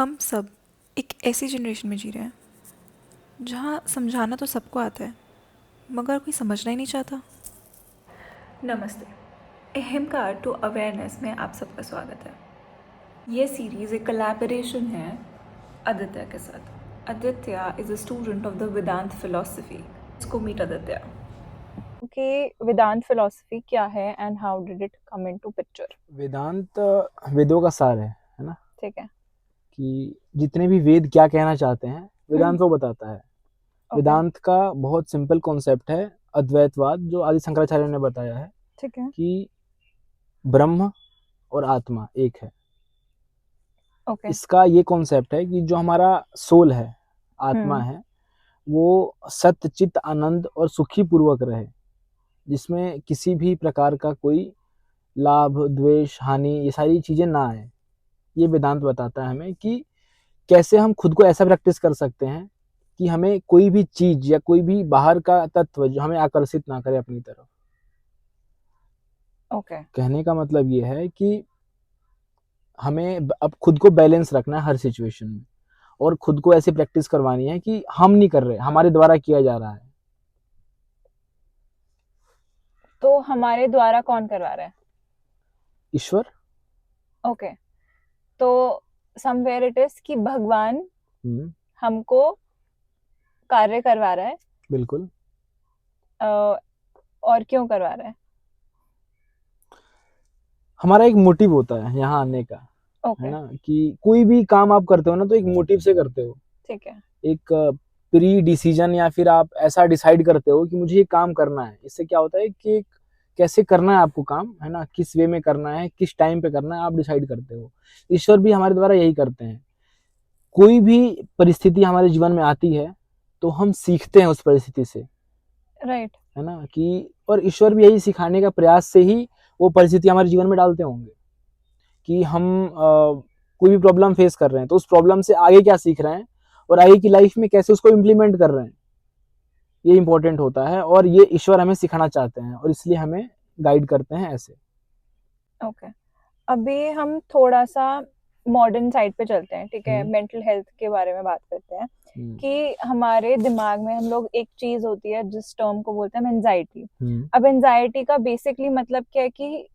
हम सब एक ऐसी जनरेशन में जी रहे हैं जहाँ समझाना तो सबको आता है मगर कोई समझना ही नहीं चाहता। नमस्ते, ए हिमकार टू अवेयरनेस में आप सबका स्वागत है। ये सीरीज़ एक कोलैबोरेशन है आदित्य के साथ। Aditya is a student of the Vedanta philosophy. इसको मीट आदित्य। कि वेदांत फिलॉसफी क्या है and how did it come into picture. Vedanta वेदों का सार है ना। ठीक है। कि जितने भी वेद क्या कहना चाहते हैं वेदांत वो बताता है। वेदांत का बहुत सिंपल कॉन्सेप्ट है अद्वैतवाद, जो आदि शंकराचार्य ने बताया है। ठीक है। कि ब्रह्म और आत्मा एक है। ओके। इसका ये कॉन्सेप्ट है कि जो हमारा सोल है, आत्मा है, वो सत्य चित्त आनंद और सुखी पूर्वक रहे, जिसमें किसी भी प्रकार का कोई लाभ द्वेष हानि ये सारी चीजें ना आए। ये वेदांत बताता है हमें कि कैसे हम खुद को ऐसा प्रैक्टिस कर सकते हैं कि हमें कोई भी चीज या कोई भी बाहर का तत्व जो हमें आकर्षित ना करे अपनी तरफ। ओके। कहने का मतलब ये है कि हमें अब खुद को बैलेंस रखना है हर सिचुएशन में, और खुद को ऐसी प्रैक्टिस करवानी है कि हम नहीं कर रहे, हमारे द्वारा किया जा रहा है। तो हमारे द्वारा कौन करवा रहा है? ईश्वर। ओके। तो समवेयर इट इज कि भगवान हमको कार्य करवा रहा है। बिल्कुल। और क्यों करवा रहा है? हमारा एक मोटिव होता है यहाँ आने का। ओके। है ना, कि कोई भी काम आप करते हो ना तो एक मोटिव से करते हो। ठीक है। एक प्री डिसीजन, या फिर आप ऐसा डिसाइड करते हो कि मुझे ये काम करना है। इससे क्या होता है कि कैसे करना है आपको काम, है ना, किस वे में करना है, किस टाइम पे करना है, आप डिसाइड करते हो। ईश्वर भी हमारे द्वारा यही करते हैं। कोई भी परिस्थिति हमारे जीवन में आती है तो हम सीखते हैं उस परिस्थिति से। राइट। है ना, कि और ईश्वर भी यही सिखाने का प्रयास से ही वो परिस्थिति हमारे जीवन में डालते होंगे कि हम कोई भी प्रॉब्लम फेस कर रहे हैं तो उस प्रॉब्लम से आगे क्या सीख रहे हैं और आगे की लाइफ में कैसे उसको इम्प्लीमेंट कर रहे हैं, ये इंपॉर्टेंट होता है। और ये ईश्वर हमें सिखाना चाहते हैं और इसलिए हमें गाइड करते हैं ऐसे। ओके। अभी हम थोड़ा सा मॉडर्न साइड पे चलते हैं। ठीक है। मेंटल हेल्थ के बारे में बात करते हैं कि हमारे दिमाग में हम लोग एक चीज होती है जिस टर्म को बोलते हैं एंजाइटी। अब एंजाइटी का बेसिकली मतलब क्या है कि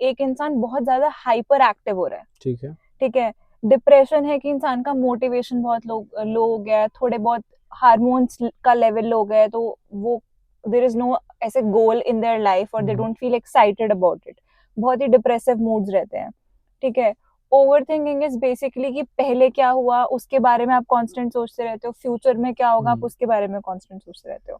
एक इंसान बहुत ज्यादा हाइपर एक्टिव हो रहा है। ठीक है। ठीक है। डिप्रेशन है कि इंसान का मोटिवेशन बहुत लो हो गया है, थोड़े बहुत हार्मोन्स का लेवल लो गया है, तो वो देयर इज नो ऐसे गोल इन देयर लाइफ और they don't feel excited about it. बहुत ही डिप्रेसिव मूड्स रहते हैं। ठीक है। ओवर थिंकिंग इज बेसिकली कि पहले क्या हुआ उसके बारे में आप कांस्टेंट सोचते रहते हो, फ्यूचर में क्या होगा आप उसके बारे में कांस्टेंट सोचते रहते हो।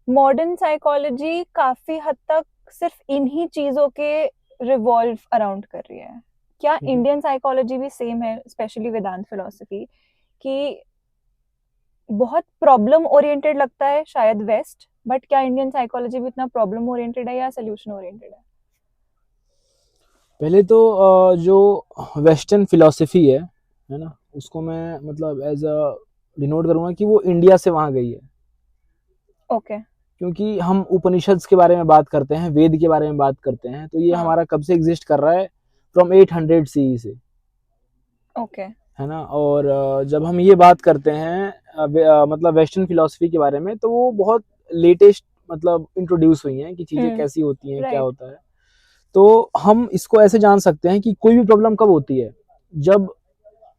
मॉडर्न साइकोलॉजी काफी हद तक सिर्फ इन्हीं चीजों के रिवॉल्व अराउंड कर रही है। क्या इंडियन साइकोलॉजी भी सेम है, स्पेशली वेदांत फिलोसफी, कि बहुत प्रॉब्लम ओरिएंटेड लगता है शायद वेस्ट, बट क्या इंडियन साइकोलॉजी भी इतना प्रॉब्लम ओरिएंटेड है या सोल्यूशन ओरिएंटेड है? पहले तो जो वेस्टर्न फिलॉसफी है ना, उसको मैं मतलब एज अ डिनोट करूंगा कि वो इंडिया से वहां गई है। ओके। क्योंकि हम उपनिषद के बारे में बात करते हैं, वेद के बारे में बात करते हैं, तो ये हमारा कब से एग्जिस्ट कर रहा है, फ्रॉम 800 सीई से। ओके। है ना। और जब हम ये बात करते हैं मतलब वेस्टर्न फिलॉसफी के बारे में, तो वो बहुत लेटेस्ट मतलब इंट्रोड्यूस हुई हैं कि चीजें कैसी होती हैं, क्या होता है। तो हम इसको ऐसे जान सकते हैं कि कोई भी प्रॉब्लम कब होती है, जब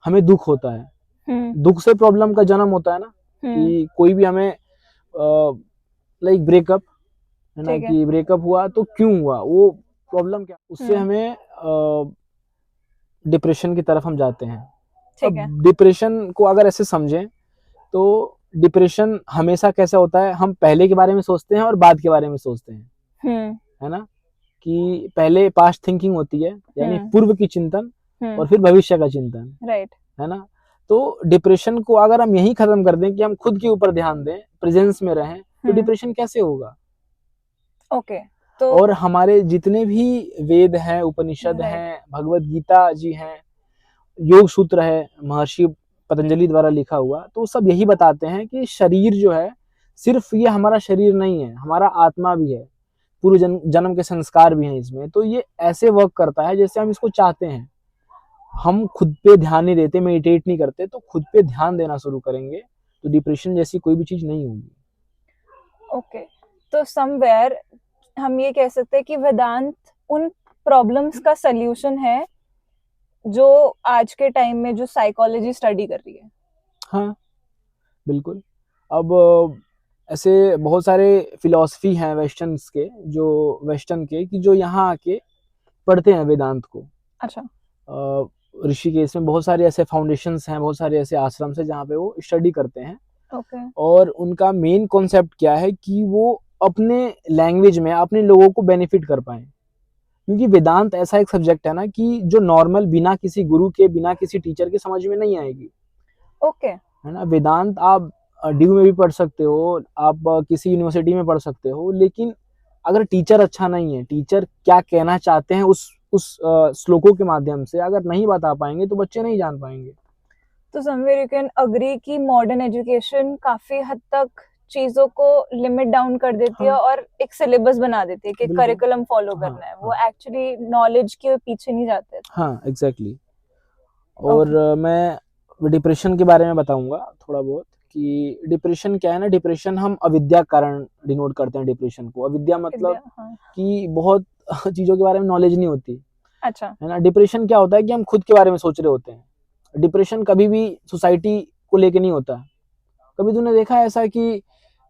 हमें दुख होता है। दुख से प्रॉब्लम का जन्म होता है ना, कि कोई भी हमें लाइक ब्रेकअप, है ना, कि ब्रेकअप हुआ तो क्यों हुआ, वो प्रॉब्लम क्या, उससे हमें डिप्रेशन की तरफ हम जाते हैं। अब डिप्रेशन को अगर ऐसे समझें तो डिप्रेशन हमेशा कैसा होता है, हम पहले के बारे में सोचते हैं और बाद के बारे में सोचते हैं। है ना, कि पहले पास्ट थिंकिंग होती है, यानी पूर्व की चिंतन, और फिर भविष्य का चिंतन। राइट। है ना। तो डिप्रेशन को अगर हम यही खत्म कर दें कि हम खुद के ऊपर ध्यान दें, प्रेजेंस में रहें, तो डिप्रेशन कैसे होगा। ओके। तो और हमारे जितने भी वेद हैं, उपनिषद हैं, भगवत गीता जी हैं, योग सूत्र है महर्षि पतंजलि द्वारा लिखा हुआ, तो सब यही बताते हैं कि शरीर जो है, सिर्फ ये हमारा शरीर नहीं है, हमारा आत्मा भी है, पूर्व जन्म के संस्कार भी हैं इसमें। तो ये ऐसे वर्क करता है जैसे हम इसको चाहते हैं। हम खुद पे ध्यान नहीं देते, मेडिटेट नहीं करते, तो खुद पे ध्यान देना शुरू करेंगे तो डिप्रेशन जैसी कोई भी चीज नहीं होगी। ओके, तो समवेयर हम ये कह सकते हैं कि वेदांत उन प्रॉब्लम्स का सल्यूशन है जो आज के टाइम में जो साइकोलॉजी स्टडी कर रही है। हाँ बिल्कुल। अब ऐसे बहुत सारे फिलॉसफी हैं वेस्टर्न्स के, जो वेस्टर्न के कि जो यहाँ आके पढ़ते हैं वेदांत को। अच्छा। ऋषिकेश में बहुत सारे ऐसे फाउंडेशंस हैं, बहुत सारे ऐसे आश्रम हैं जहाँ पे वो स्टडी करते हैं। ओके। और उनका मेन कॉन्सेप्ट क्या है कि वो अपने लैंग्वेज में अपने लोगों को बेनिफिट कर पाए, क्योंकि वेदांत ऐसा एक सब्जेक्ट है ना कि जो नॉर्मल बिना किसी गुरु के, बिना किसी टीचर के समझ में नहीं आएगी। ओके। है ना, वेदांत आप ड्यू में भी पढ़ सकते हो, आप किसी यूनिवर्सिटी में पढ़ सकते हो, लेकिन अगर टीचर अच्छा नहीं है, टीचर क्या कहना चाहते हैं उस श्लोकों के माध्यम से अगर नहीं बता पाएंगे तो बच्चे नहीं जान पाएंगे। तो समवेयर यू कैन अग्री कि मॉडर्न एजुकेशन काफी हद तक चीजों को लिमिट डाउन कर देती है हाँ। और एक सिलेबस बना देती है कि बिल्कुल। करिकुलम फॉलो हाँ, करना है, वो एक्चुअली नॉलेज के पीछे नहीं जाते। हाँ एग्जैक्टली। और मैं डिप्रेशन के बारे में बताऊंगा थोड़ा बहुत कि डिप्रेशन क्या है ना। डिप्रेशन हम अविद्या कारण डिनोट करते हैं डिप्रेशन को। अविद्या मतलब हाँ। कि बहुत चीजों के बारे में नॉलेज नहीं होती। अच्छा। है ना, डिप्रेशन क्या होता है कि हम खुद के बारे में सोच रहे होते हैं। डिप्रेशन कभी भी सोसाइटी को लेके नहीं होता। कभी तूने देखा है ऐसा कि,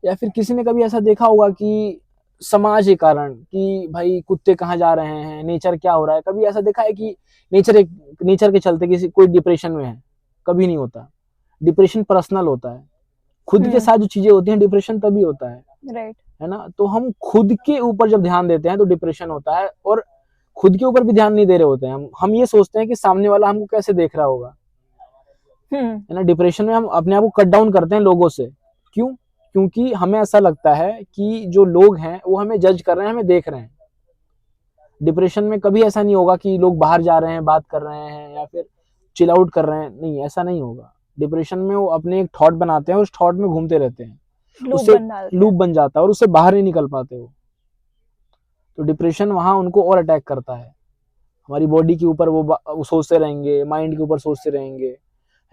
या फिर किसी ने कभी ऐसा देखा होगा कि समाज के कारण कि भाई कुत्ते कहाँ जा रहे हैं, नेचर क्या हो रहा है, कभी ऐसा देखा है कि नेचर के चलते किसी कोई डिप्रेशन में है? कभी नहीं होता। डिप्रेशन पर्सनल होता है, खुद के साथ जो चीजें होती हैं, डिप्रेशन तभी होता है। राइट। है ना, तो हम खुद के ऊपर जब ध्यान देते हैं तो डिप्रेशन होता है, और खुद के ऊपर भी ध्यान नहीं दे रहे होते हैं हम ये सोचते हैं कि सामने वाला हमको कैसे देख रहा होगा। है ना, डिप्रेशन में हम अपने आप को कट डाउन करते हैं लोगों से। क्यों? क्योंकि हमें ऐसा लगता है कि जो लोग हैं वो हमें जज कर रहे हैं, हमें देख रहे हैं। डिप्रेशन में कभी ऐसा नहीं होगा कि लोग बाहर जा रहे हैं, बात कर रहे हैं या फिर चिल आउट कर रहे हैं, नहीं, ऐसा नहीं होगा। डिप्रेशन में वो अपने एक थॉट बनाते हैं और उस थॉट में घूमते रहते हैं, उससे लूप बन जाता है और उससे बाहर नहीं निकल पाते वो। तो डिप्रेशन वहां उनको और अटैक करता है। हमारी बॉडी के ऊपर वो सोचते रहेंगे, माइंड के ऊपर सोचते रहेंगे,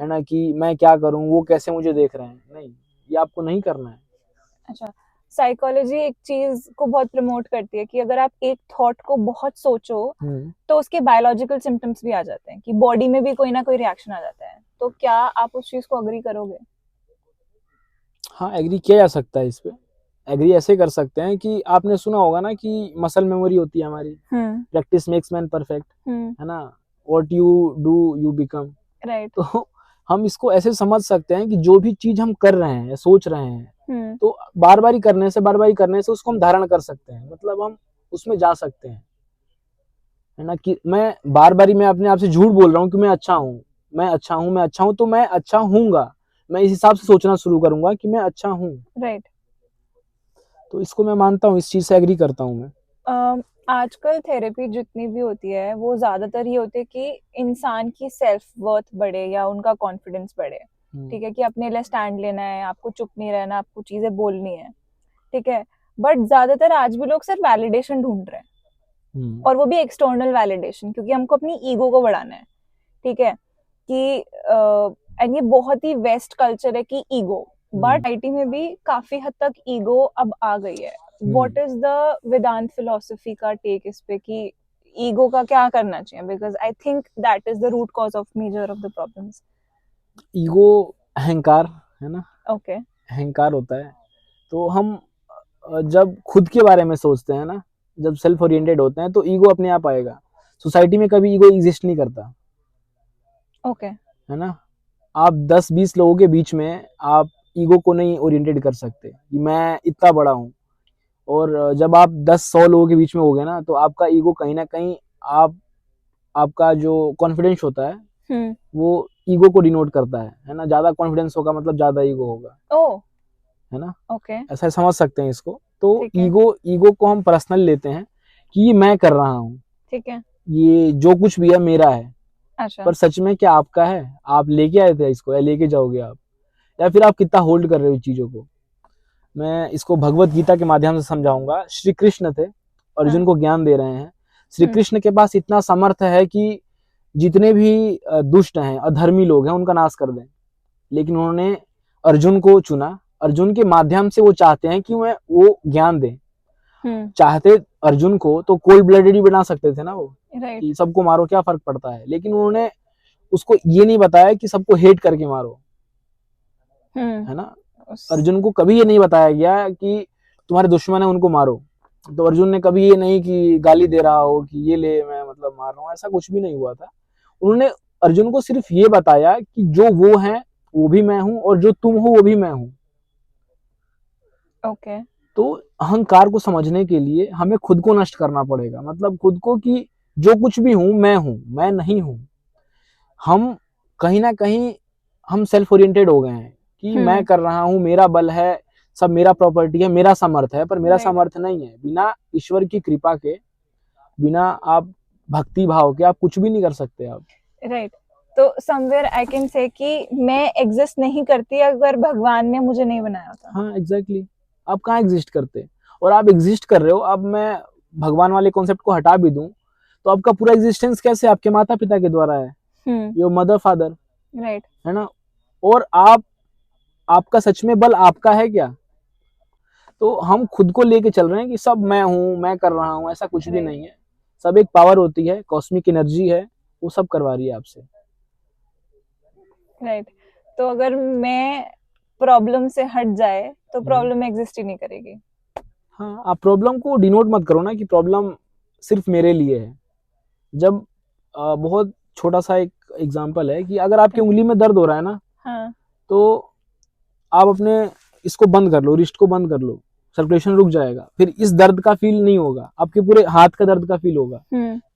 है ना, कि मैं क्या करूं, वो कैसे मुझे देख रहे हैं। नहीं, ये आपको नहीं करना है। अच्छा, साइकोलॉजी एक चीज को बहुत प्रमोट करती है कि अगर आप एक थॉट को बहुत सोचो तो उसके बायोलॉजिकल सिम्टम्स भी आ जाते हैं, कि बॉडी में भी कोई ना कोई रिएक्शन आ जाता है। तो क्या आप उस चीज को अग्री करोगे? हाँ, एग्री किया जा सकता है इस पे। एग्री ऐसे कर सकते हैं कि आपने सुना होगा ना कि मसल मेमोरी होती है हमारी, प्रैक्टिस मेक्स मैन परफेक्ट। है ना, what you do you become. Right. तो हम इसको ऐसे समझ सकते हैं कि जो भी चीज हम कर रहे हैं या सोच रहे हैं, तो बार बार करने से उसको हम धारण कर सकते हैं, मतलब हम उसमें जा सकते हैं। है ना, कि मैं बार बार मैं अपने आप से झूठ बोल रहा हूँ कि मैं अच्छा हूँ, मैं अच्छा हूँ, मैं अच्छा हूँ, तो मैं अच्छा हूँगा। मैं इस हिसाब से सोचना शुरू करूंगा कि मैं अच्छा हूँ। राइट। तो इसको मैं मानता हूँ, इस चीज से एग्री करता हूँ मैं। आजकल थेरेपी जितनी भी होती है वो ज्यादातर ये होती है कि इंसान की सेल्फ वर्थ बढ़े या उनका कॉन्फिडेंस बढ़े। ठीक है, कि अपने लिए स्टैंड लेना है, आपको चुप नहीं रहना, आपको चीजें बोलनी है। ठीक है, बट ज्यादातर आज भी लोग सिर्फ वैलिडेशन ढूंढ रहे हैं, और वो भी एक्सटर्नल वैलिडेशन, क्योंकि हमको अपनी ईगो को बढ़ाना है। ठीक है, कि एंड ये बहुत ही वेस्ट कल्चर है कि ईगो, बट आईटी में भी काफी हद तक ईगो अब आ गई है। What is the Vedanta philosophy का टेक इस पे कि ईगो का क्या करना चाहिए? Because I think that is the root cause of major of the problems. Ego अहंकार है ना। ओके। अहंकार होता है। तो हम जब खुद के बारे में सोचते हैं ना, जब सेल्फ ओरिएंटेड होते हैं, तो ईगो अपने आप आएगा। सोसाइटी में कभी ईगो एग्जिस्ट नहीं करता। ओके। है ना, आप 10-20 लोगों के बीच में आप ईगो को नहीं ओरिएंटेड कर सकते कि मैं इतना बड़ा हूँ। और जब आप 10-100 लोगों के बीच में हो गए ना, तो आपका ईगो कहीं ना कहीं आपका जो कॉन्फिडेंस होता है वो ईगो को डिनोट करता है ना। ज्यादा कॉन्फिडेंस होगा मतलब ज्यादा ईगो होगा। है ना, ओके। ऐसा समझ सकते हैं इसको। तो ईगो को हम पर्सनल लेते हैं कि ये मैं कर रहा हूँ, ठीक है, ये जो कुछ भी है मेरा है। अच्छा। पर सच में क्या आपका है? आप लेके आए थे इसको, या लेके जाओगे आप, या फिर आप कितना होल्ड कर रहे हो चीजों को? मैं इसको भगवत गीता के माध्यम से समझाऊंगा। श्री कृष्ण थे, अर्जुन को ज्ञान दे रहे हैं। श्री कृष्ण के पास इतना सामर्थ्य है कि जितने भी दुष्ट हैं, अधर्मी लोग हैं, उनका नाश कर दें। लेकिन उन्होंने अर्जुन को चुना। अर्जुन के माध्यम से वो चाहते हैं कि वो ज्ञान दें। चाहते अर्जुन को तो कोल्ड ब्लडेड ही बना सकते थे ना वो, कि सबको मारो, क्या फर्क पड़ता है। लेकिन उन्होंने उसको ये नहीं बताया कि सबको हेट करके मारो, है ना। अर्जुन को कभी ये नहीं बताया गया कि तुम्हारे दुश्मन है उनको मारो। तो अर्जुन ने कभी ये नहीं कि गाली दे रहा हो कि ये ले मैं मतलब मार रहा हूँ, ऐसा कुछ भी नहीं हुआ था। उन्होंने अर्जुन को सिर्फ ये बताया कि जो वो है वो भी मैं हूं और जो तुम हो वो भी मैं हूं। ओके। तो अहंकार को समझने के लिए हमें खुद को नष्ट करना पड़ेगा, मतलब खुद को, कि जो कुछ भी हूं, मैं नहीं हूं। हम कहीं ना कहीं हम सेल्फ ओरिएंटेड हो गए हैं कि मैं कर रहा हूं, मेरा बल है, सब मेरा प्रॉपर्टी है, मेरा सामर्थ्य है। पर मेरा सामर्थ्य नहीं है। बिना ईश्वर की कृपा के, बिना आप भक्ति भाव के आप कुछ भी नहीं कर सकते आप। राइट। तो समवेयर आई कैन से कि मैं एग्जिस्ट नहीं करती अगर भगवान ने मुझे नहीं बनाया होता। हाँ एग्जैक्टली। आप कहाँ एग्जिस्ट करते, और आप एग्जिस्ट कर रहे हो। अब मैं भगवान वाले कॉन्सेप्ट को हटा भी दूं तो आपका पूरा एग्जिस्टेंस कैसे आपके माता पिता के द्वारा है, योर मदर फादर, राइट, है ना। और आपका सच में बल आपका है क्या? तो हम खुद को लेके चल रहे हैं कि सब मैं हूं, मैं कर रहा हूं, ऐसा कुछ भी नहीं है। सब एक पावर होती है, कॉस्मिक एनर्जी है, वो सब करवा रही है आपसे। राइट। तो अगर मैं प्रॉब्लम से हट जाए तो प्रॉब्लम एग्जिस्ट ही नहीं करेगी। हाँ, आप प्रॉब्लम को डिनोट मत करो ना कि प्रॉब्लम सिर्फ मेरे लिए है। जब बहुत छोटा सा एक एग्जांपल है कि अगर आपकी उंगली में दर्द हो रहा है ना, हाँ, तो आप अपने इसको बंद कर लो, रिस्ट को बंद कर लो, सर्कुलेशन रुक जाएगा। फिर इस दर्द का फील नहीं होगा, आपके पूरे हाथ का दर्द का फील होगा।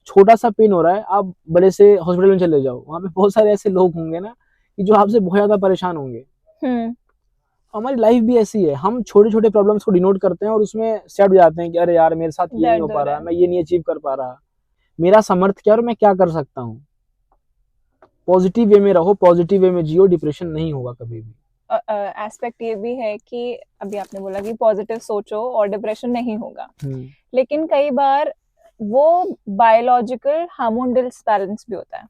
छोटा सा पेन हो रहा है, आप बड़े से हॉस्पिटल में चले जाओ, वहां पे बहुत सारे ऐसे लोग होंगे ना कि जो आपसे बहुत ज्यादा परेशान होंगे। हमारी लाइफ भी ऐसी है, हम छोटे छोटे प्रॉब्लम्स को डिनोट करते हैं और उसमें सेट हो जाते हैं कि अरे यार मेरे साथ ये नहीं हो पा रहा, मैं ये नहीं अचीव कर पा रहा, मेरा सामर्थ्य क्या और मैं क्या कर सकता हूँ। पॉजिटिव वे में रहो, पॉजिटिव वे में जियो, डिप्रेशन नहीं होगा कभी भी। एस्पेक्ट ये भी है कि अभी आपने बोला कि पॉजिटिव सोचो और डिप्रेशन नहीं होगा, लेकिन कई बार वो बायोलॉजिकल हार्मोन डिसबैलेंस भी होता है।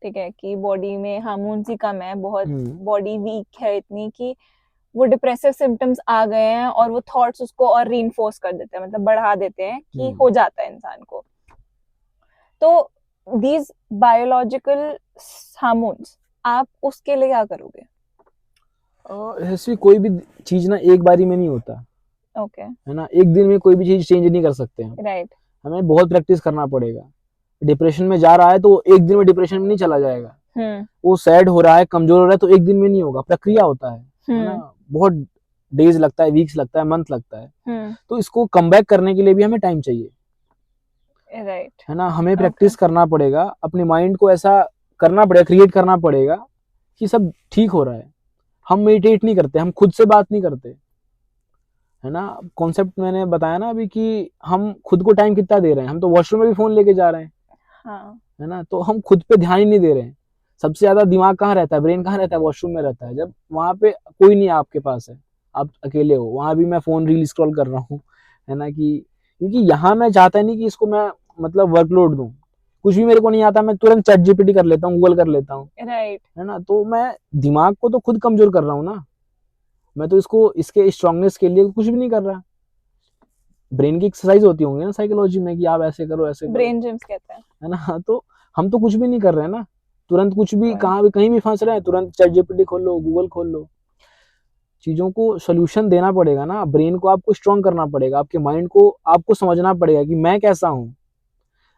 ठीक है, कि बॉडी में हार्मोन्स ही कम है, बहुत बॉडी वीक है इतनी कि वो डिप्रेसिव सिम्टम्स आ गए हैं और वो थॉट्स उसको और रीइंफोर्स कर देते हैं, मतलब बढ़ा देते हैं कि हो जाता है इंसान को। तो दीज बायोलॉजिकल हार्मोन्स, आप उसके लिए क्या करोगे? ऐसी कोई भी चीज ना एक बारी में नहीं होता। ओके, है ना, एक दिन में कोई भी चीज चेंज नहीं कर सकते हम। राइट। हमें बहुत प्रैक्टिस करना पड़ेगा। डिप्रेशन में जा रहा है तो एक दिन में डिप्रेशन में नहीं चला जाएगा। वो सैड हो रहा है, कमजोर हो रहा है, तो एक दिन में नहीं होगा, प्रक्रिया होता है ना। बहुत डेज लगता है, वीक्स लगता है, मंथ लगता है। तो इसको कम बैक करने के लिए भी हमें टाइम चाहिए, राइट, है ना। हमें प्रैक्टिस करना पड़ेगा, अपने माइंड को ऐसा करना पड़ेगा, क्रिएट करना पड़ेगा कि सब ठीक हो रहा है। हम मेडिटेट नहीं करते, हम खुद से बात नहीं करते, है ना। कॉन्सेप्ट मैंने बताया ना अभी कि हम खुद को टाइम कितना दे रहे हैं। हम तो वॉशरूम में भी फोन लेके जा रहे हैं, हाँ, है ना। तो हम खुद पे ध्यान ही नहीं दे रहे हैं। सबसे ज्यादा दिमाग कहाँ रहता है, ब्रेन कहाँ रहता है? वॉशरूम में रहता है। जब वहां पे कोई नहीं आपके पास है, आप अकेले हो, वहां भी मैं फोन रील स्क्रॉल कर रहा हूँ, है ना। कि क्योंकि यहाँ मैं चाहता नहीं कि इसको मैं मतलब वर्कलोड दूं। कुछ भी मेरे को नहीं आता, मैं तुरंत चैट जीपीटी कर लेता हूँ, गूगल कर लेता हूँ, राइट, है ना। तो मैं दिमाग को तो खुद कमजोर कर रहा हूँ ना। मैं तो इसको इसके स्ट्रांगनेस के लिए कुछ भी नहीं कर रहा। ब्रेन की एक्सरसाइज होती होंगी ना साइकोलॉजी में कि आप ऐसे करो, ऐसे करो, ब्रेन जिम्स कहते हैं, है ना। तो हम तो कुछ भी नहीं कर रहे हैं ना। तुरंत कुछ भी कहाँ भी कहीं भी फंस रहे हैं, तुरंत चैट जीपीटी खोल लो, गूगल खोल लो। चीजों को सोल्यूशन देना पड़ेगा ना। ब्रेन को आपको स्ट्रांग करना पड़ेगा, आपके माइंड को आपको समझना पड़ेगा कि मैं कैसा हूँ।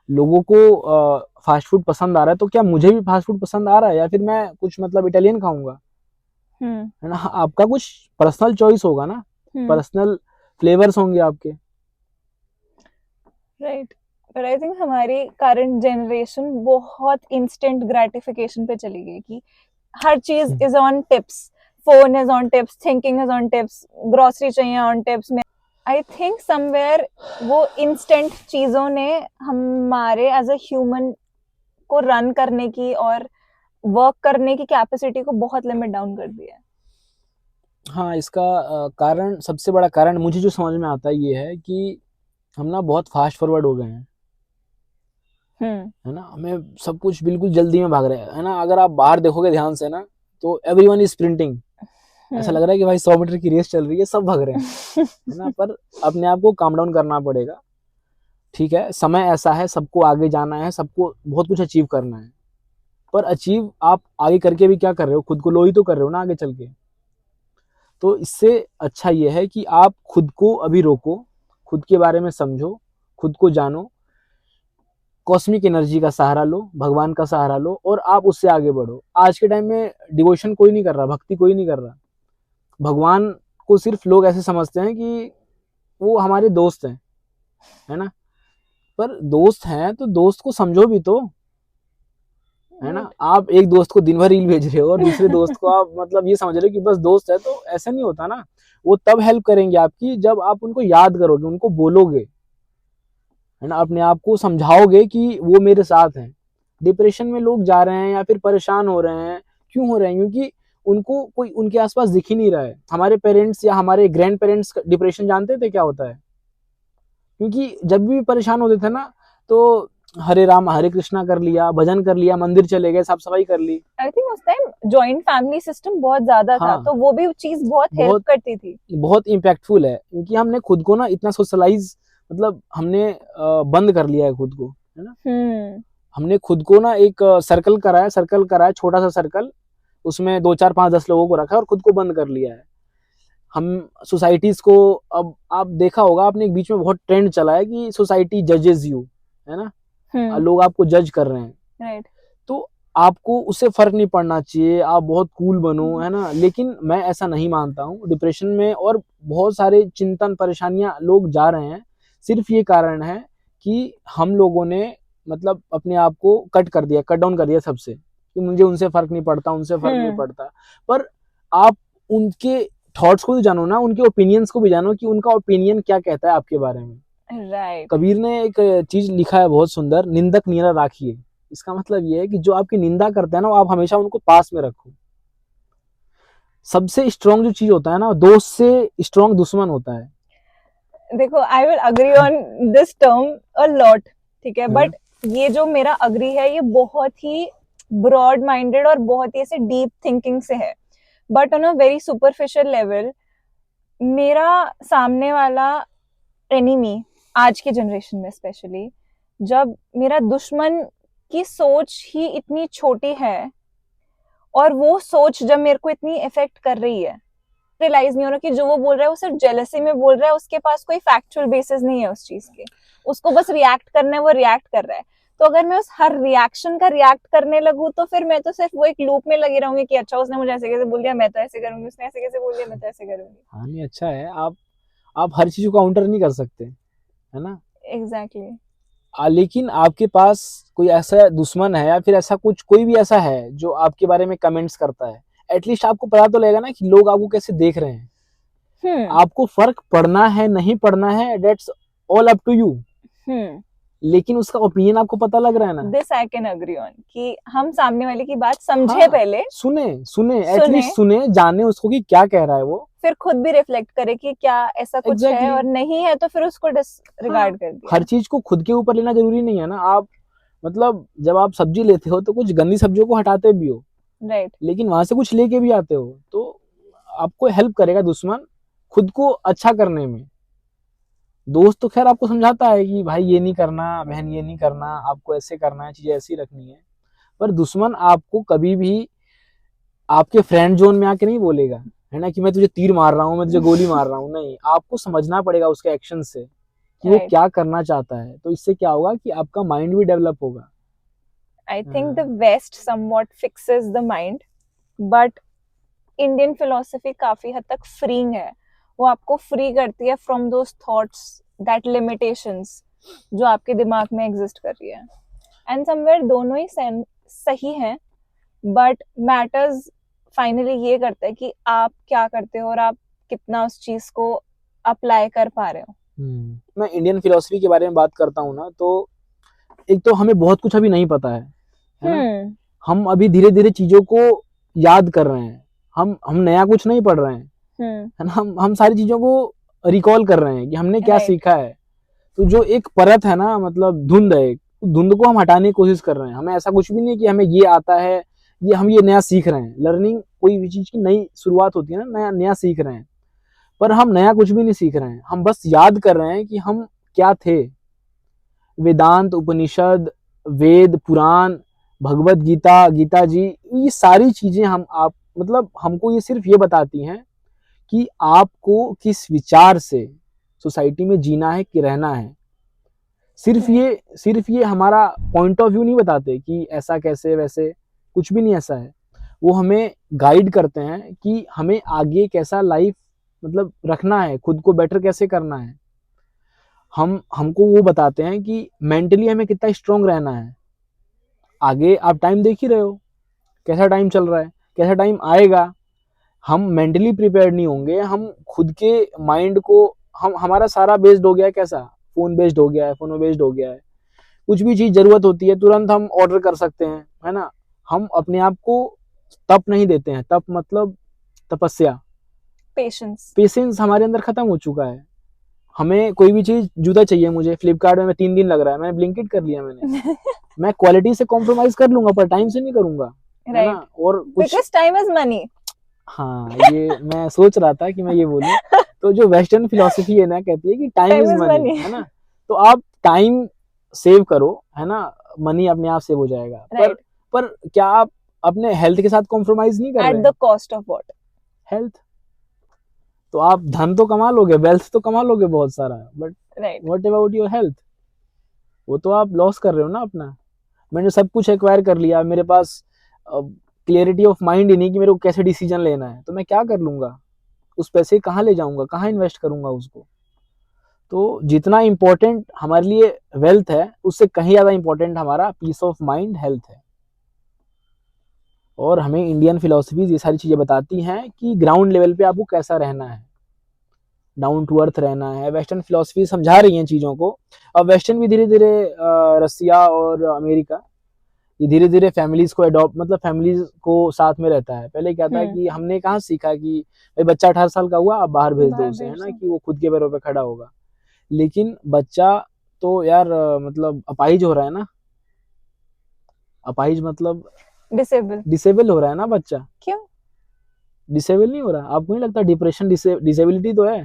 लोगों को फास्ट फूड पसंद आ रहा है, तो क्या मुझे भी फास्ट फूड पसंद आ रहा है, या फिर मैं कुछ मतलब इटालियन खाऊंगा, है ना। आपका कुछ पर्सनल चॉइस होगा ना, पर्सनल फ्लेवर्स होंगे आपके। राइट। पर आई थिंक हमारी करंट जनरेशन बहुत इंस्टेंट ग्रेटिफिकेशन पे चली गई कि हर चीज is on tips, phone is on tips, thinking is on tips, grocery चाहिए ऑन टिप्स में। आई थिंक समवेयर वो इंस्टेंट चीजों ने हमारे एज अ ह्यूमन को रन करने की और वर्क करने की कैपेसिटी को बहुत लिमिट डाउन कर दिया है। हाँ, इसका कारण, सबसे बड़ा कारण मुझे जो समझ में आता है ये है कि हम ना बहुत फास्ट फॉरवर्ड हो गए हैं। है ना, हमें सब कुछ बिल्कुल जल्दी में भाग रहे हैं, है ना। अगर आप बाहर देखोगे ध्यान से ना, तो एवरीवन इज स्प्रिंटिंग, ऐसा लग रहा है कि भाई 100 मीटर की रेस चल रही है, सब भाग रहे हैं, है ना। पर अपने आप को काम डाउन करना पड़ेगा, ठीक है, समय ऐसा है, सबको आगे जाना है, सबको बहुत कुछ अचीव करना है, पर अचीव आप आगे करके भी क्या कर रहे हो, खुद को लो ही तो कर रहे हो ना आगे चल के। तो इससे अच्छा ये है कि आप खुद को अभी रोको, खुद के बारे में समझो, खुद को जानो, कॉस्मिक एनर्जी का सहारा लो, भगवान का सहारा लो, और आप उससे आगे बढ़ो। आज के टाइम में डिवोशन कोई नहीं कर रहा, भक्ति कोई नहीं कर रहा। भगवान को सिर्फ लोग ऐसे समझते हैं कि वो हमारे दोस्त हैं, है ना। पर दोस्त हैं तो दोस्त को समझो भी तो, है ना। आप एक दोस्त को दिन भर रील भेज रहे हो और दूसरे दोस्त को आप मतलब ये समझ रहे हो कि बस दोस्त है, तो ऐसा नहीं होता ना। वो तब हेल्प करेंगे आपकी जब आप उनको याद करोगे, उनको बोलोगे, है ना, अपने आप को समझाओगे कि वो मेरे साथ हैं। डिप्रेशन में लोग जा रहे हैं या फिर परेशान हो रहे हैं, क्यों हो रहे हैं, क्योंकि उनको कोई उनके आसपास दिख ही नहीं रहा है। हमारे पेरेंट्स या हमारे ग्रैंड पेरेंट्स डिप्रेशन जानते थे क्या होता है, क्योंकि जब भी परेशान होते थे ना, तो हरे राम हरे कृष्णा कर लिया, भजन कर लिया, मंदिर चले गए, साफ सफाई कर ली। आई थिंक उस टाइम जॉइंट फैमिली सिस्टम बहुत ज्यादा था, हाँ, तो वो भी चीज बहुत हेल्प बहुत करती थी। बहुत इम्पैक्टफुल है, क्योंकि हमने खुद को ना इतना सोशलाइज, मतलब हमने बंद कर लिया है खुद को, है ना। हमने खुद को ना एक सर्कल कराया, छोटा सा सर्कल, उसमें 2 4 5 10 लोगों को रखा है और खुद को बंद कर लिया है। हम सोसाइटीज को, अब आप देखा होगा आपने, एक बीच में बहुत ट्रेंड चला है कि सोसाइटी जजेस यू, है ना, लोग आपको जज कर रहे हैं, राइट। तो आपको उससे फर्क नहीं पड़ना चाहिए, आप बहुत कूल बनो, है ना। लेकिन मैं ऐसा नहीं मानता हूँ। डिप्रेशन में और बहुत सारे चिंतन परेशानियां लोग जा रहे हैं, सिर्फ ये कारण है कि हम लोगों ने मतलब अपने आप को कट डाउन कर दिया सबसे, कि मुझे उनसे फर्क नहीं पड़ता, उनसे फर्क नहीं पड़ता। पर आप उनके थॉट्स को भी जानो ना, उनके ओपिनियंस को भी जानो कि उनका ओपिनियन क्या कहता है आपके बारे में। राइट। कबीर ने एक चीज लिखा है बहुत सुंदर, निंदक निरा राखिए। इसका मतलब ये है कि जो आपकी निंदा करते हैं ना, वो आप हमेशा उनको पास में रखो। सबसे स्ट्रॉन्ग जो चीज होता है ना, दोस्त से स्ट्रॉन्ग दुश्मन होता है। देखो, I will agree on this term a lot, ठीक है, बट ये जो मेरा अग्री है, ये बहुत ही ब्रॉड माइंडेड और बहुत ही ऐसे डीप थिंकिंग से है। But on a very superficial level, मेरा सामने वाला एनिमी आज के जनरेशन में स्पेशली, जब मेरा दुश्मन की सोच ही इतनी छोटी है और वो सोच जब मेरे को इतनी इफेक्ट कर रही है, रियलाइज नहीं हो रहा कि जो वो बोल रहा है वो सिर्फ जेलसी में बोल रहा है, उसके पास कोई फैक्चुअल बेसिस नहीं है उस चीज के, उसको बस रिएक्ट करना है, वो रिएक्ट कर रहा है। तो अगर मैं उस हर रिएक्शन का रिएक्ट करने लगूं, तो फिर मैं तो सिर्फ वो एक लूप में लगी रहूंगी कि अच्छा उसने मुझे ऐसे कैसे बोल दिया, मैं तो ऐसे करूंगी, उसने ऐसे कैसे बोल दिया, मैं तो ऐसे करूंगी। हाँ, नहीं, अच्छा है। आप हर चीज को काउंटर नहीं कर सकते, है ना। एग्जैक्टली। लेकिन आपके पास कोई ऐसा दुश्मन है या फिर ऐसा कुछ, कोई भी ऐसा है जो आपके बारे में कमेंट्स करता है, एटलीस्ट आपको पता तो लगेगा ना कि लोग आपको कैसे देख रहे हैं। आपको फर्क पड़ना है नहीं पड़ना है, that's all up to you, लेकिन उसका ओपिनियन आपको पता लग रहा है ना। This I can agree on कि हम सामने वाले की बात समझे, पहले सुने एटलीस्ट सुने, जाने उसको कि क्या कह रहा है वो, फिर खुद भी रिफ्लेक्ट करे कि क्या ऐसा कुछ है, और नहीं है तो फिर उसको डिसरिगार्ड कर दिया। हर चीज को खुद के ऊपर लेना जरूरी नहीं है ना। आप मतलब जब आप सब्जी लेते हो तो कुछ गंदी सब्जियों को हटाते भी हो, राइट, लेकिन वहां से कुछ लेके भी आते हो, तो आपको हेल्प करेगा दुश्मन खुद को अच्छा करने में। दोस्त तो खैर आपको समझाता है कि भाई ये नहीं करना, बहन ये नहीं करना, आपको ऐसे करना है, चीजें ऐसी रखनी है। पर दुश्मन आपको कभी भी आपके फ्रेंड जोन में आके नहीं बोलेगा, है ना, कि मैं तुझे तीर मार रहा हूँ, मैं तुझे गोली मार रहा हूँ। नहीं, आपको समझना पड़ेगा उसके एक्शन से कि वो क्या करना चाहता है। तो इससे क्या होगा कि आपका माइंड भी डेवलप होगा। I think the west somewhat fixes the mind, but Indian philosophy काफी हद तक फ्रीइंग है। वो आपको फ्री करती है from those thoughts, that limitations जो आपके दिमाग में एग्जिस्ट कर रही है। एंड समवेयर दोनों ही सही हैं, बट मैटर्स फाइनली ये करता है कि आप क्या करते हो और आप कितना उस चीज को अप्लाई कर पा रहे हो। मैं इंडियन फिलोसफी के बारे में बात करता हूँ ना, तो एक तो हमें बहुत कुछ अभी नहीं पता है ना। हम अभी धीरे धीरे चीजों को याद कर रहे हैं। हम नया कुछ नहीं पढ़ रहे हैं, है ना। हम सारी चीजों को रिकॉल कर रहे हैं कि हमने क्या सीखा है। तो जो एक परत है ना, मतलब धुंध है, धुंध को हम हटाने की कोशिश कर रहे हैं। हमें ऐसा कुछ भी नहीं कि हमें ये आता है, ये हम ये नया सीख रहे हैं। लर्निंग कोई भी चीज की नई शुरुआत होती है ना, नया नया सीख रहे हैं, पर हम नया कुछ भी नहीं सीख रहे हैं। हम बस याद कर रहे हैं कि हम क्या थे। वेदांत, उपनिषद, वेद, पुराण, भगवत गीता, गीता जी, ये सारी चीजें हम आप मतलब हमको ये सिर्फ ये बताती हैं कि आपको किस विचार से सोसाइटी में जीना है कि रहना है। सिर्फ ये हमारा पॉइंट ऑफ व्यू नहीं बताते कि ऐसा कैसे वैसे, कुछ भी नहीं ऐसा है। वो हमें गाइड करते हैं कि हमें आगे कैसा लाइफ मतलब रखना है, खुद को बेटर कैसे करना है। हमको वो बताते हैं कि मेंटली हमें कितना स्ट्रांग रहना है। आगे आप टाइम देख ही रहे हो, कैसा टाइम चल रहा है, कैसा टाइम आएगा। हम मेंटली प्रिपेयर्ड नहीं होंगे, हम खुद के माइंड को हमारा सारा बेस्ड हो गया है। कैसा फोन बेस्ड हो गया है, फोन बेस्ड हो गया है। कुछ भी चीज जरूरत होती है तुरंत हम ऑर्डर कर सकते हैं, है ना। हम अपने आप को तप नहीं देते हैं। तप मतलब तपस्या, पेशेंस हमारे अंदर खत्म हो चुका है। हमें कोई भी चीज, जूता चाहिए मुझे फ्लिपकार्ट में 3 दिन लग रहा है, मैंने ब्लिंकिट कर लिया मैंने मैं क्वालिटी से कॉम्प्रोमाइज कर लूंगा पर टाइम से नहीं करूंगा, है ना। और कुछ बिकॉज़ टाइम इज मनी। हाँ, ये मैं सोच रहा था कि मैं ये बोलूं। तो जो वेस्टर्न फिलोसफी है ना, कहती है कि टाइम इज मनी, है ना। तो आप टाइम सेव करो, है ना, मनी अपने आप सेव हो जाएगा। पर क्या आप अपने हेल्थ के साथ कॉम्प्रोमाइज नहीं कर रहे? At the cost of what? Health. तो आप धन तो कमा लोगे, वेल्थ तो कमा लोगे बहुत सारा, but what about your health? वो तो आप लॉस कर रहे हो ना अपना। मैंने सब कुछ एक्वायर कर लिया, मेरे पास क्लियरिटी ऑफ माइंड ही नहीं कि मेरे को कैसे डिसीजन लेना है, तो मैं क्या कर लूंगा? उस पैसे कहाँ ले जाऊंगा, कहाँ इन्वेस्ट करूंगा उसको? तो जितना इम्पोर्टेंट हमारे लिए वेल्थ है, उससे कहीं ज्यादा इम्पोर्टेंट हमारा पीस ऑफ माइंड, हेल्थ है। और हमें इंडियन फिलोसफीज ये सारी चीजें बताती हैं कि ग्राउंड लेवल पे आपको कैसा रहना है, डाउन टू अर्थ रहना है। वेस्टर्न फिलोसफी समझा रही हैं चीजों को। अब वेस्टर्न भी धीरे धीरे रसिया और अमेरिका ये धीरे धीरे फैमिलीज को अडॉप्ट, मतलब फैमिलीज को साथ में रहता है। पहले क्या था कि हमने कहाँ सीखा कि भाई बच्चा 18 साल का हुआ, आप बाहर भेज दो उसे, है ना, कि वो खुद के पैरों पे खड़ा होगा। लेकिन बच्चा तो यार मतलब अपाहिज हो रहा है ना। अपाहिज मतलब डिसेबल हो रहा है ना बच्चा। क्यों डिसेबल नहीं हो रहा? आपको नहीं लगता डिप्रेशन डिसेबिलिटी तो है?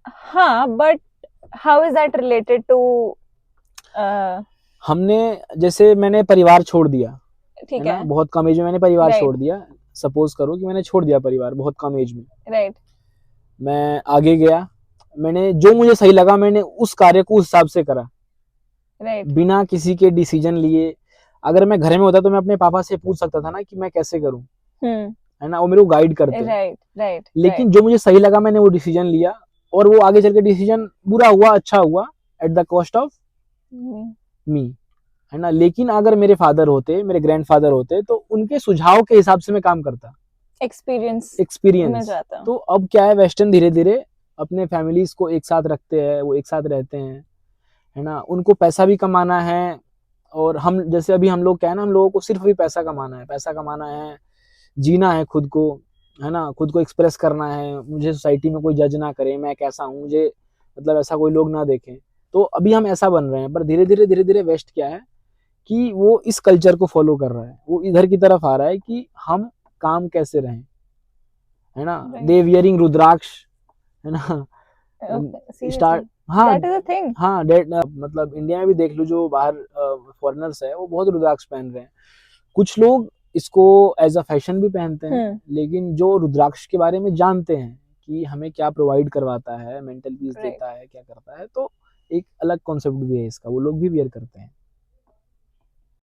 हाँ, but how is that related to? हमने जैसे मैंने परिवार छोड़ दिया, ठीक है, बहुत कम एज में मैंने परिवार छोड़ दिया। सपोज करो कि मैंने छोड़ दिया परिवार बहुत कम एज में, राइट। मैं आगे गया, मैंने जो मुझे सही लगा मैंने उस कार्य को उस हिसाब से करा, राइट, बिना किसी के डिसीजन लिए। अगर मैं घर में होता तो मैं अपने पापा से पूछ सकता था ना कि मैं कैसे करूं, है ना, वो मेरे को गाइड करते। राइट। लेकिन जो मुझे सही लगा मैंने वो डिसीजन लिया, और वो आगे चल के डिसीजन बुरा हुआ अच्छा हुआ, at the cost of me, है ना। लेकिन अगर मेरे फादर होते, मेरे ग्रैंडफादर होते, तो उनके सुझाव के हिसाब से मैं काम करता, एक्सपीरियंस। तो अब क्या है, वेस्टर्न धीरे धीरे अपने फैमिलीज को एक साथ रखते हैं, वो एक साथ रहते हैं, है ना। उनको पैसा भी कमाना है, और हम जैसे अभी हम लोग क्या है ना, हम लोगों को सिर्फ भी पैसा कमाना है, जीना है खुद को, है ना, खुद को एक्सप्रेस करना है। मुझे सोसाइटी में कोई जज ना करे मैं कैसा हूँ, मुझे मतलब ऐसा कोई लोग ना देखें। तो अभी हम ऐसा बन रहे हैं, पर धीरे धीरे वेस्ट क्या है कि वो इस कल्चर को फॉलो कर रहा है, वो इधर की तरफ आ रहा है कि हम काम कैसे रहें, है ना। दे वियरिंग रुद्राक्ष, है ना, स्टार्ट। हाँ, मतलब इंडिया में भी देख लो, जो बाहर फॉरेनर्स है वो बहुत रुद्राक्ष पहन रहे हैं। कुछ लोग इसको एज अ फैशन भी पहनते हैं, लेकिन जो रुद्राक्ष के बारे में जानते हैं कि हमें क्या प्रोवाइड करवाता है, मेंटल पीस देता है, क्या करता है, तो एक अलग कॉन्सेप्ट भी है इसका, वो लोग भी वियर करते हैं।